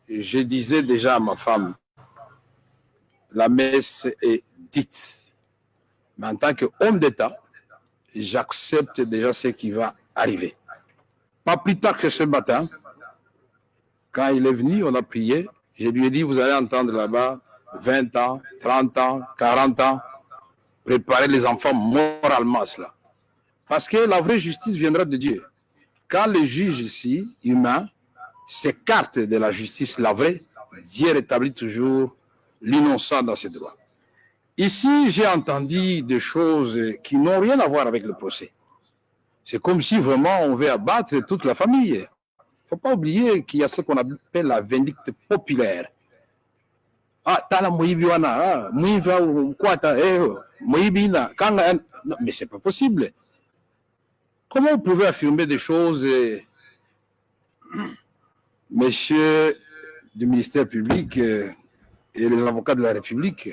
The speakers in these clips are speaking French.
je disais déjà à ma femme, la messe est dite. Mais en tant qu'homme d'État, j'accepte déjà ce qui va arriver. Pas plus tard que ce matin, quand il est venu, on a prié. Je lui ai dit, vous allez entendre là-bas 20 ans, 30 ans, 40 ans, préparer les enfants moralement à cela. Parce que la vraie justice viendra de Dieu. Quand les juges ici, humains, s'écartent de la justice, la vraie, Dieu rétablit toujours l'innocent dans ses droits. Ici, j'ai entendu des choses qui n'ont rien à voir avec le procès. C'est comme si vraiment on veut abattre toute la famille. Il ne faut pas oublier qu'il y a ce qu'on appelle la vindicte populaire. Ah, tala moyibiwana, moyiva ou quoi, moyibina, non, mais c'est pas possible. Comment vous pouvez affirmer des choses, messieurs du ministère public et les avocats de la République,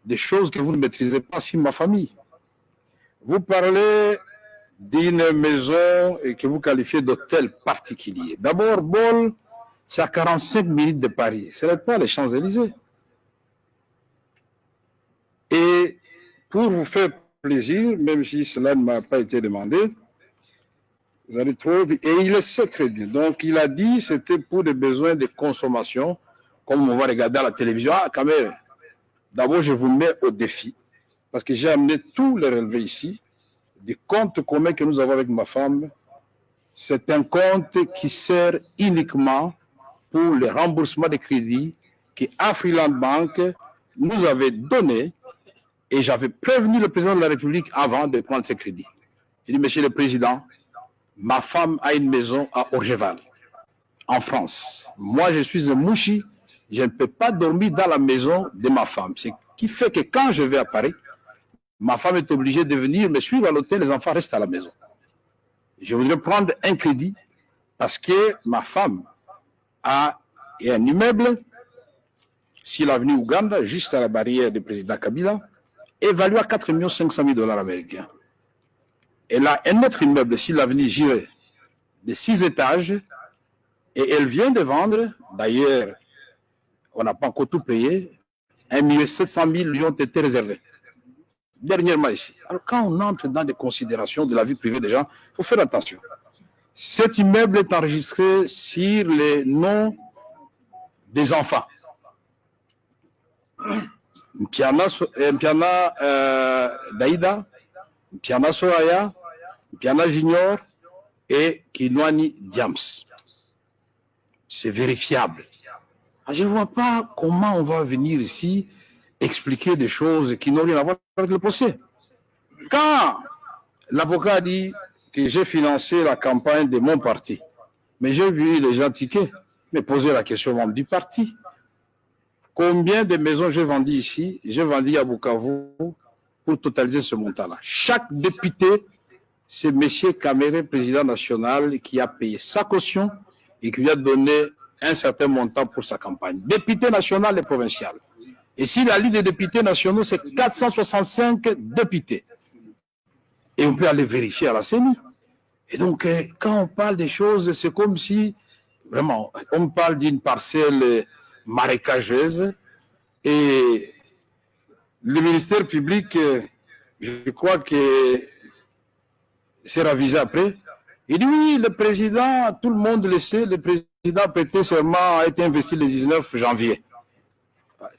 des choses que vous ne maîtrisez pas sur ma famille? Vous parlez d'une maison que vous qualifiez d'hôtel particulier. D'abord, Bol, c'est à 45 minutes de Paris. Ce n'est pas les Champs-Élysées. Et pour vous faire plaisir, même si cela ne m'a pas été demandé, vous allez trouver, et il le sait très bien. Donc, il a dit que c'était pour des besoins de consommation, comme on va regarder à la télévision. Ah, quand même, d'abord, je vous mets au défi, parce que j'ai amené tous les relevés ici, des comptes communs que nous avons avec ma femme. C'est un compte qui sert uniquement pour le remboursement des crédits que Afriland Bank nous avait donné, et j'avais prévenu le président de la République avant de prendre ces crédits. Il dit, monsieur le président, ma femme a une maison à Orgeval, en France. Moi, je suis un mouchi, je ne peux pas dormir dans la maison de ma femme. Ce qui fait que quand je vais à Paris, ma femme est obligée de venir me suivre à l'hôtel, les enfants restent à la maison. Je voudrais prendre un crédit parce que ma femme a un immeuble sur l'avenue Ouganda, juste à la barrière du président Kabila, évalué à 4 500 000 $ américains. Elle a un autre immeuble sur l'avenue Giré de 6 étages et elle vient de vendre, d'ailleurs, on n'a pas encore tout payé, 1 700 000 lui ont été réservés. Dernièrement ici. Alors quand on entre dans des considérations de la vie privée des gens, il faut faire attention. Cet immeuble est enregistré sur les noms des enfants. Mpiana Daïda, Mpiana Soraya, Mpiana Junior et Kinwani Diams. C'est vérifiable. Je ne vois pas comment on va venir ici expliquer des choses qui n'ont rien à voir avec le procès. Quand l'avocat dit que j'ai financé la campagne de mon parti, mais j'ai vu les gens tiquer, me poser la question au membre du parti. Combien de maisons j'ai vendues ici? J'ai vendu à Bukavu pour totaliser ce montant-là. Chaque député, c'est M. Kamere, président national, qui a payé sa caution et qui lui a donné un certain montant pour sa campagne. Député national et provincial. Et si la liste des députés nationaux, c'est 465 députés. Et on peut aller vérifier à la CENI. Et donc, quand on parle des choses, c'est comme si, vraiment, on parle d'une parcelle marécageuse. Et le ministère public, je crois que c'est ravisé après. Il dit oui, le président, tout le monde le sait, le président prêté serment a été investi le 19 janvier.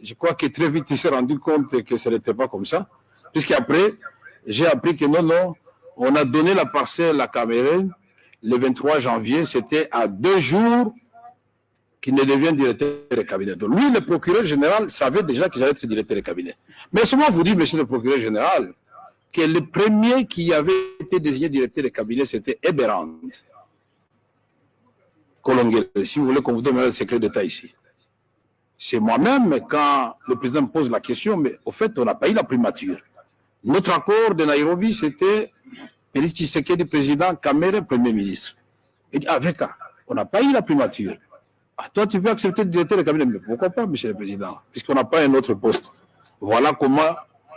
Je crois que très vite, il s'est rendu compte que ce n'était pas comme ça. Puisqu'après, j'ai appris que non, on a donné la parcelle à Cameroun le 23 janvier, c'était à 2 jours qu'il ne devient directeur de cabinet. Donc lui, le procureur général, savait déjà qu'il allait être directeur de cabinet. Mais seulement vous dire, monsieur le procureur général, que le premier qui avait été désigné directeur de cabinet, c'était Eberand Kolongele. Si vous voulez qu'on vous donne le secret d'État ici. C'est moi-même, quand le président me pose la question, mais au fait, on n'a pas eu la primature. Notre accord de Nairobi, c'était Félix Tshisekedi, président, Kamere, premier ministre. Il dit, avec on n'a pas eu la primature. Ah, toi, tu peux accepter de directeur de cabinet, mais pourquoi pas, monsieur le président, puisqu'on n'a pas un autre poste. Voilà comment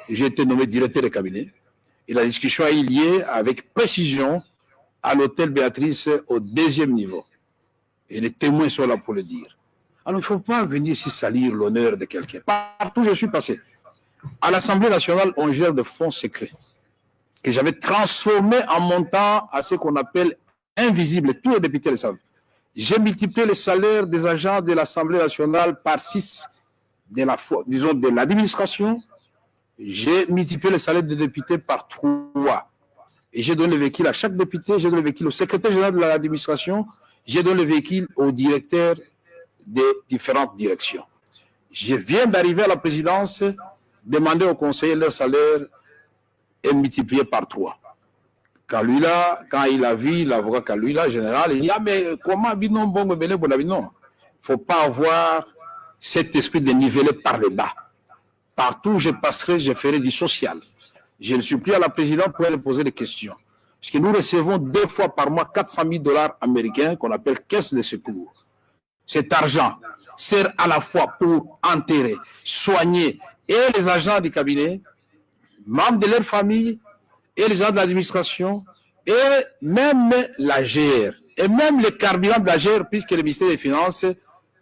j'ai été nommé directeur de cabinet. Et la discussion a eu lieu avec précision à l'hôtel Béatrice au 2e niveau. Et les témoins sont là pour le dire. Alors, il ne faut pas venir ici salir l'honneur de quelqu'un. Partout où je suis passé. À l'Assemblée nationale, on gère de fonds secrets que j'avais transformés en montant à ce qu'on appelle invisible. Tous les députés le savent. J'ai multiplié les salaires des agents de l'Assemblée nationale par 6 de l'administration. J'ai multiplié les salaires des députés par 3. Et j'ai donné le véhicule à chaque député, j'ai donné le véhicule au secrétaire général de l'administration, j'ai donné le véhicule au directeur des différentes directions. Je viens d'arriver à la présidence, demander aux conseillers leur salaire est multiplié par 3. Quand il a vu l'avocat Kalula, général, il dit, ah mais comment binon bon non? Il ne faut pas avoir cet esprit de niveler par le bas. Partout où je passerai, je ferai du social. Je le supplie à la présidente pour lui poser des questions. Parce que nous recevons 2 fois par mois 400 000 $ américains qu'on appelle caisse de secours. Cet argent sert à la fois pour enterrer, soigner et les agents du cabinet, membres de leur famille, et les gens de l'administration, et même la GR, et même le carburant de la GR, puisque le ministère des Finances,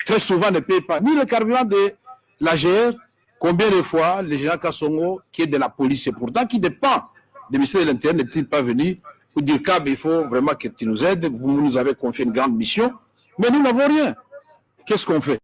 très souvent, ne paye pas ni le carburant de la GR. Combien de fois le général Kassongo, qui est de la police, et pourtant qui dépend du ministère de l'Intérieur, n'est-il pas venu pour dire qu'il faut vraiment que tu nous aides, vous nous avez confié une grande mission, mais nous n'avons rien. Qu'est-ce qu'on fait?